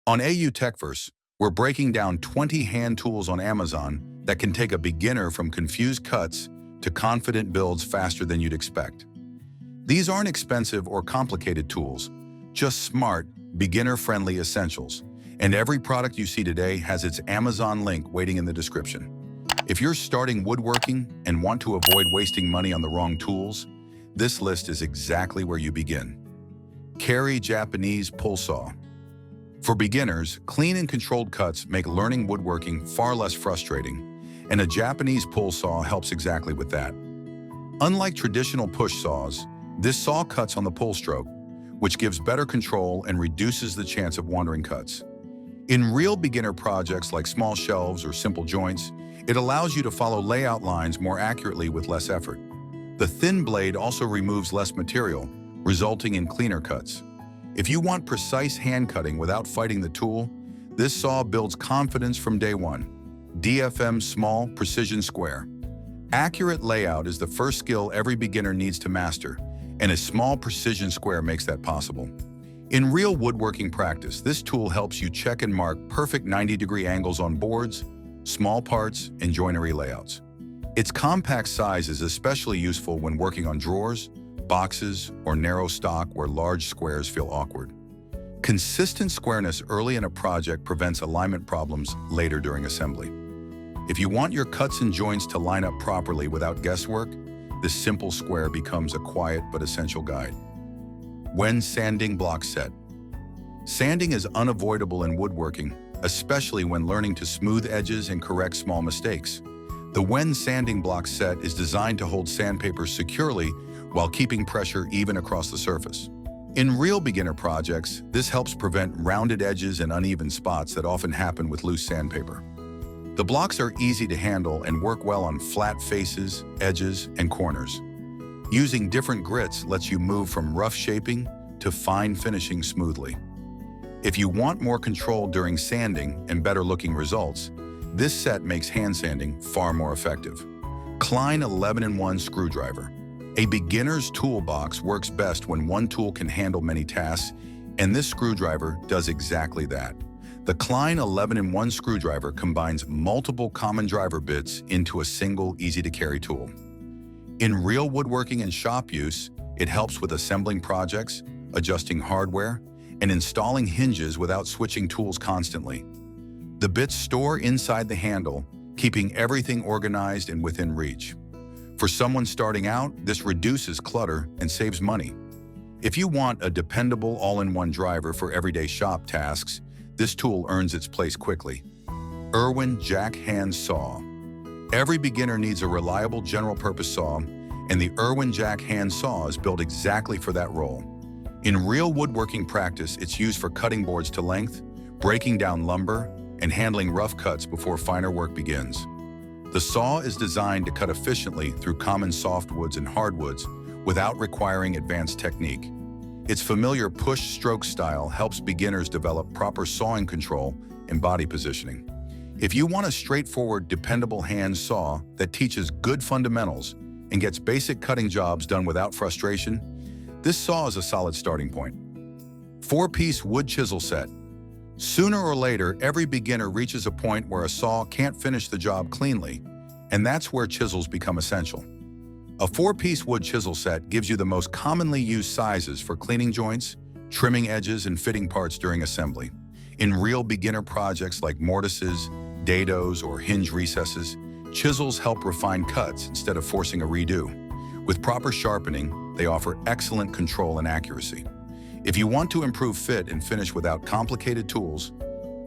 On TechVerse, we're breaking down 20 hand tools on Amazon that can take a beginner from confused cuts to confident builds faster than you'd expect. These aren't expensive or complicated tools, just smart, beginner-friendly essentials. And every product you see today has its Amazon link waiting in the description. If you're starting woodworking and want to avoid wasting money on the wrong tools, this list is exactly where you begin. Kerye Japanese Pull Saw. For beginners, clean and controlled cuts make learning woodworking far less frustrating, and a Japanese pull saw helps exactly with that. Unlike traditional push saws, this saw cuts on the pull stroke, which gives better control and reduces the chance of wandering cuts. In real beginner projects like small shelves or simple joints, it allows you to follow layout lines more accurately with less effort. The thin blade also removes less material, resulting in cleaner cuts. If you want precise hand cutting without fighting the tool, this saw builds confidence from day one. DFM Small Precision Square. Accurate layout is the first skill every beginner needs to master, and a small precision square makes that possible. In real woodworking practice, this tool helps you check and mark perfect 90-degree angles on boards, small parts, and joinery layouts. Its compact size is especially useful when working on drawers, boxes, or narrow stock where large squares feel awkward. Consistent squareness early in a project prevents alignment problems later during assembly. If you want your cuts and joints to line up properly without guesswork, this simple square becomes a quiet but essential guide. WEN Sanding Blocks Set. Sanding is unavoidable in woodworking, especially when learning to smooth edges and correct small mistakes. The WEN Sanding Blocks Set is designed to hold sandpaper securely while keeping pressure even across the surface. In real beginner projects, this helps prevent rounded edges and uneven spots that often happen with loose sandpaper. The blocks are easy to handle and work well on flat faces, edges, and corners. Using different grits lets you move from rough shaping to fine finishing smoothly. If you want more control during sanding and better looking results, this set makes hand sanding far more effective. Klein 11-in-1 Screwdriver. A beginner's toolbox works best when one tool can handle many tasks, and this screwdriver does exactly that. The Klein 11-in-1 screwdriver combines multiple common driver bits into a single, easy-to-carry tool. In real woodworking and shop use, it helps with assembling projects, adjusting hardware, and installing hinges without switching tools constantly. The bits store inside the handle, keeping everything organized and within reach. For someone starting out, this reduces clutter and saves money. If you want a dependable all-in-one driver for everyday shop tasks, this tool earns its place quickly. Irwin Jack Hand Saw. Every beginner needs a reliable general-purpose saw, and the Irwin Jack Hand Saw is built exactly for that role. In real woodworking practice, it's used for cutting boards to length, breaking down lumber, and handling rough cuts before finer work begins. The saw is designed to cut efficiently through common softwoods and hardwoods without requiring advanced technique. Its familiar push-stroke style helps beginners develop proper sawing control and body positioning. If you want a straightforward, dependable hand saw that teaches good fundamentals and gets basic cutting jobs done without frustration, this saw is a solid starting point. 4-Piece Wood Chisel Set. Sooner or later, every beginner reaches a point where a saw can't finish the job cleanly, and that's where chisels become essential. A 4-piece wood chisel set gives you the most commonly used sizes for cleaning joints, trimming edges, and fitting parts during assembly. In real beginner projects like mortises, dados, or hinge recesses, chisels help refine cuts instead of forcing a redo. With proper sharpening, they offer excellent control and accuracy. If you want to improve fit and finish without complicated tools,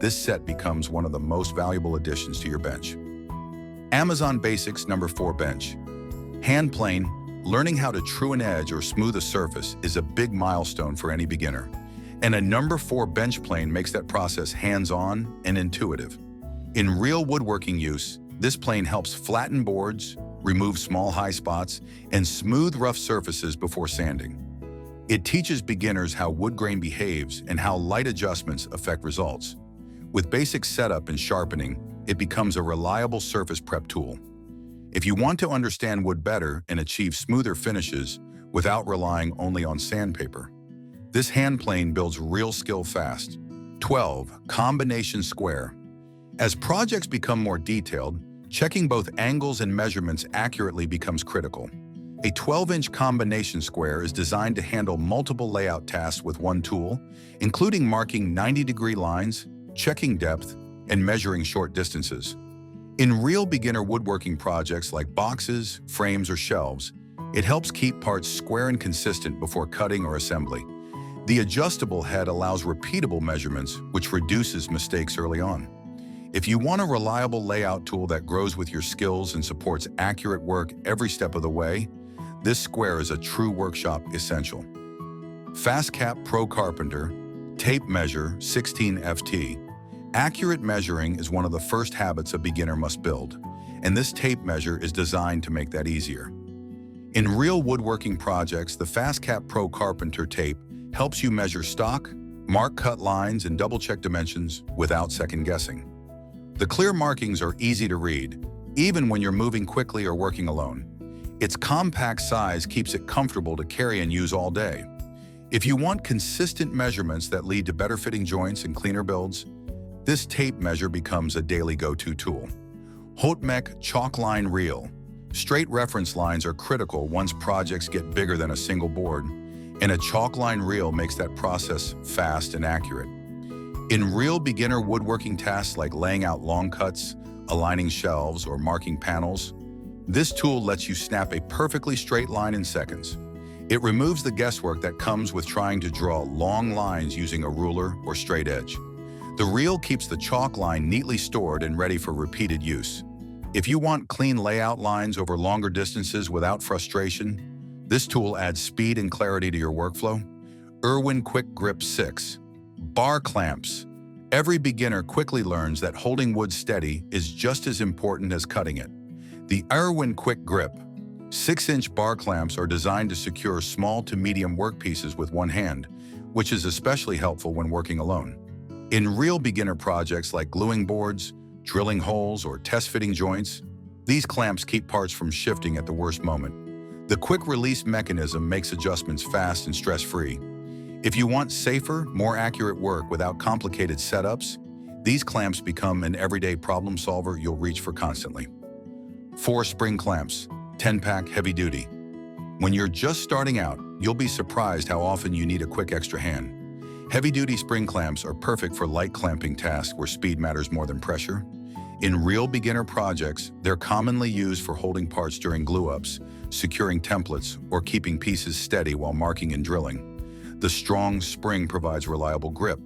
this set becomes one of the most valuable additions to your bench. Amazon Basics No. 4 Bench. Handplane, learning how to true an edge or smooth a surface is a big milestone for any beginner. And a No. 4 bench plane makes that process hands-on and intuitive. In real woodworking use, this plane helps flatten boards, remove small high spots, and smooth rough surfaces before sanding. It teaches beginners how wood grain behaves and how light adjustments affect results. With basic setup and sharpening, it becomes a reliable surface prep tool. If you want to understand wood better and achieve smoother finishes without relying only on sandpaper, this hand plane builds real skill fast. 12. Combination square. As projects become more detailed, checking both angles and measurements accurately becomes critical. A 12-inch combination square is designed to handle multiple layout tasks with one tool, including marking 90-degree lines, checking depth, and measuring short distances. In real beginner woodworking projects like boxes, frames, or shelves, it helps keep parts square and consistent before cutting or assembly. The adjustable head allows repeatable measurements, which reduces mistakes early on. If you want a reliable layout tool that grows with your skills and supports accurate work every step of the way, this square is a true workshop essential. FastCap ProCarpenter Tape Measure 16FT. Accurate measuring is one of the first habits a beginner must build, and this tape measure is designed to make that easier. In real woodworking projects, the FastCap ProCarpenter tape helps you measure stock, mark cut lines, and double-check dimensions without second-guessing. The clear markings are easy to read, even when you're moving quickly or working alone. Its compact size keeps it comfortable to carry and use all day. If you want consistent measurements that lead to better fitting joints and cleaner builds, this tape measure becomes a daily go-to tool. HAUTMEC Chalk Line Reel. Straight reference lines are critical once projects get bigger than a single board, and a chalk line reel makes that process fast and accurate. In real beginner woodworking tasks like laying out long cuts, aligning shelves, or marking panels, this tool lets you snap a perfectly straight line in seconds. It removes the guesswork that comes with trying to draw long lines using a ruler or straight edge. The reel keeps the chalk line neatly stored and ready for repeated use. If you want clean layout lines over longer distances without frustration, this tool adds speed and clarity to your workflow. Irwin Quick Grip 6. Bar clamps. Every beginner quickly learns that holding wood steady is just as important as cutting it. The Irwin Quick Grip 6-inch bar clamps are designed to secure small to medium workpieces with one hand, which is especially helpful when working alone. In real beginner projects like gluing boards, drilling holes, or test-fitting joints, these clamps keep parts from shifting at the worst moment. The quick release mechanism makes adjustments fast and stress-free. If you want safer, more accurate work without complicated setups, these clamps become an everyday problem solver you'll reach for constantly. 4 spring clamps, 10-pack heavy duty. When you're just starting out, you'll be surprised how often you need a quick extra hand. Heavy-duty spring clamps are perfect for light clamping tasks where speed matters more than pressure. In real beginner projects, they're commonly used for holding parts during glue-ups, securing templates, or keeping pieces steady while marking and drilling. The strong spring provides reliable grip,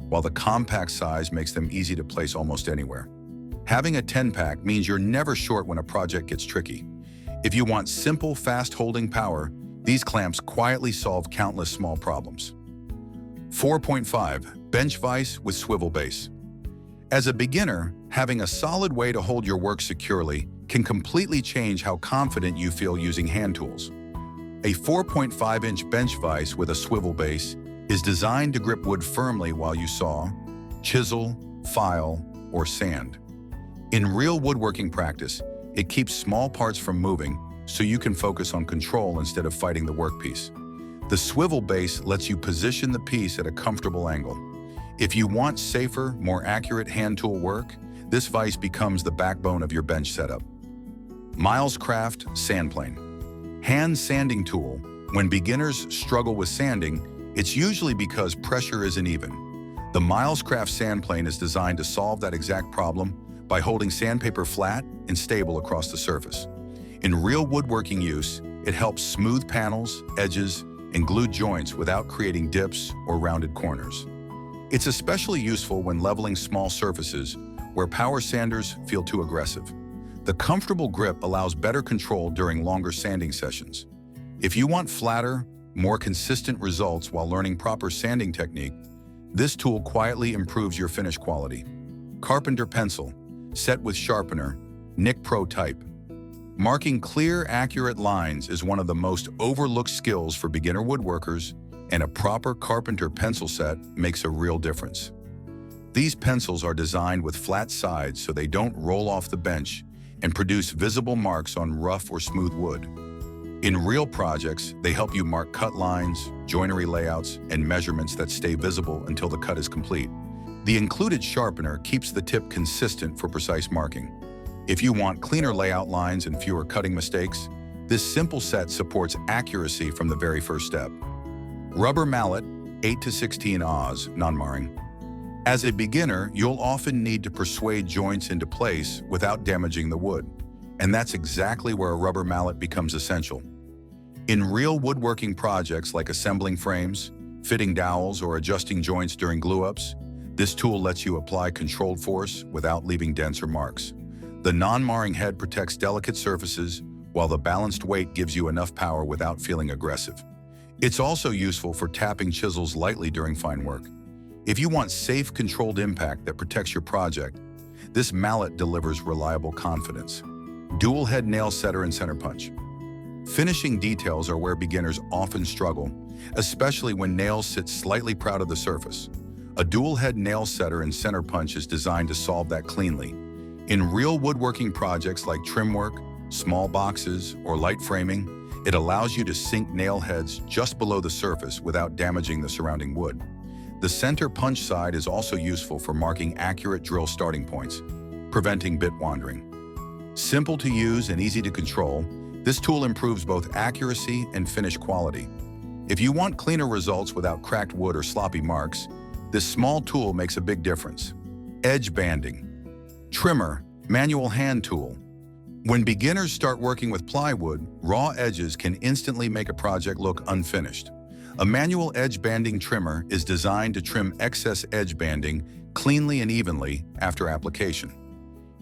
while the compact size makes them easy to place almost anywhere. Having a 10-pack means you're never short when a project gets tricky. If you want simple, fast-holding power, these clamps quietly solve countless small problems. 4.5. Bench vise with swivel base. As a beginner, having a solid way to hold your work securely can completely change how confident you feel using hand tools. A 4.5-inch bench vise with a swivel base is designed to grip wood firmly while you saw, chisel, file, or sand. In real woodworking practice, it keeps small parts from moving so you can focus on control instead of fighting the workpiece. The swivel base lets you position the piece at a comfortable angle. If you want safer, more accurate hand tool work, this vise becomes the backbone of your bench setup. Milescraft SandPlane. Hand sanding tool. When beginners struggle with sanding, it's usually because pressure isn't even. The Milescraft SandPlane is designed to solve that exact problem by holding sandpaper flat and stable across the surface. In real woodworking use, it helps smooth panels, edges, and glued joints without creating dips or rounded corners. It's especially useful when leveling small surfaces where power sanders feel too aggressive. The comfortable grip allows better control during longer sanding sessions. If you want flatter, more consistent results while learning proper sanding technique, this tool quietly improves your finish quality. Carpenter Pencil Set with Sharpener, Nicpro type. Marking clear, accurate lines is one of the most overlooked skills for beginner woodworkers, and a proper Carpenter pencil set makes a real difference. These pencils are designed with flat sides so they don't roll off the bench and produce visible marks on rough or smooth wood. In real projects, they help you mark cut lines, joinery layouts, and measurements that stay visible until the cut is complete. The included sharpener keeps the tip consistent for precise marking. If you want cleaner layout lines and fewer cutting mistakes, this simple set supports accuracy from the very first step. Rubber mallet, 8 to 16 Aus, non-marring. As a beginner, you'll often need to persuade joints into place without damaging the wood, and that's exactly where a rubber mallet becomes essential. In real woodworking projects like assembling frames, fitting dowels, or adjusting joints during glue-ups, this tool lets you apply controlled force without leaving dents or marks. The non-marring head protects delicate surfaces, while the balanced weight gives you enough power without feeling aggressive. It's also useful for tapping chisels lightly during fine work. If you want safe, controlled impact that protects your project, this mallet delivers reliable confidence. Dual head nail setter and center punch. Finishing details are where beginners often struggle, especially when nails sit slightly proud of the surface. A dual head nail setter and center punch is designed to solve that cleanly. In real woodworking projects like trim work, small boxes, or light framing, it allows you to sink nail heads just below the surface without damaging the surrounding wood. The center punch side is also useful for marking accurate drill starting points, preventing bit wandering. Simple to use and easy to control, this tool improves both accuracy and finish quality. If you want cleaner results without cracked wood or sloppy marks, this small tool makes a big difference. Edge banding. Trimmer, manual hand tool. When beginners start working with plywood, raw edges can instantly make a project look unfinished. A manual edge banding trimmer is designed to trim excess edge banding cleanly and evenly after application.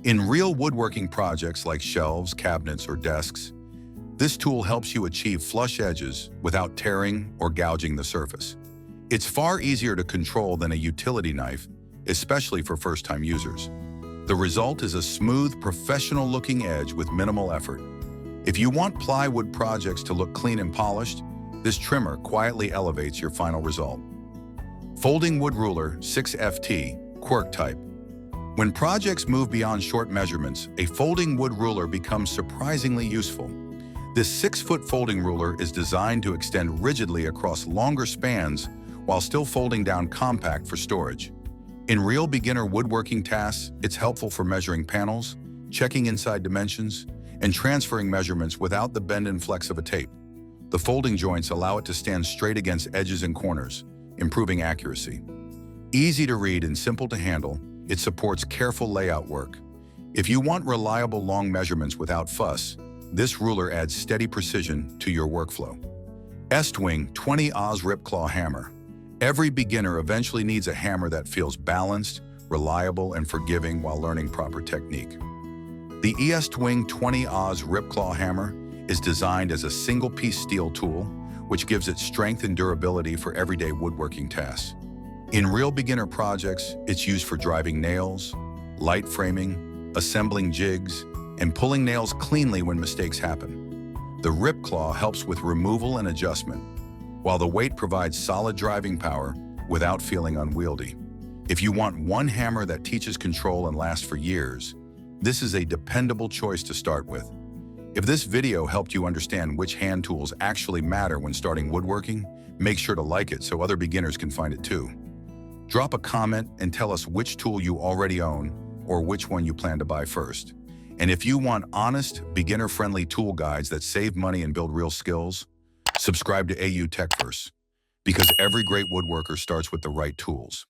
In real woodworking projects like shelves, cabinets, or desks, this tool helps you achieve flush edges without tearing or gouging the surface. It's far easier to control than a utility knife, especially for first-time users. The result is a smooth, professional-looking edge with minimal effort. If you want plywood projects to look clean and polished, this trimmer quietly elevates your final result. Folding wood ruler, 6FT, QWORK type. When projects move beyond short measurements, a folding wood ruler becomes surprisingly useful. This 6-foot folding ruler is designed to extend rigidly across longer spans while still folding down compact for storage. In real beginner woodworking tasks, it's helpful for measuring panels, checking inside dimensions, and transferring measurements without the bend and flex of a tape. The folding joints allow it to stand straight against edges and corners, improving accuracy. Easy to read and simple to handle, it supports careful layout work. If you want reliable long measurements without fuss, this ruler adds steady precision to your workflow. ESTWING 20 Aus Ripclaw Hammer. Every beginner eventually needs a hammer that feels balanced, reliable, and forgiving while learning proper technique. The ESTWING 20 Aus Ripclaw Hammer is designed as a single-piece steel tool, which gives it strength and durability for everyday woodworking tasks. In real beginner projects, it's used for driving nails, light framing, assembling jigs, and pulling nails cleanly when mistakes happen. The Ripclaw helps with removal and adjustment, while the weight provides solid driving power without feeling unwieldy. If you want one hammer that teaches control and lasts for years, this is a dependable choice to start with. If this video helped you understand which hand tools actually matter when starting woodworking, make sure to like it so other beginners can find it too. Drop a comment and tell us which tool you already own or which one you plan to buy first. And if you want honest, beginner-friendly tool guides that save money and build real skills, subscribe to TechVerse, because every great woodworker starts with the right tools.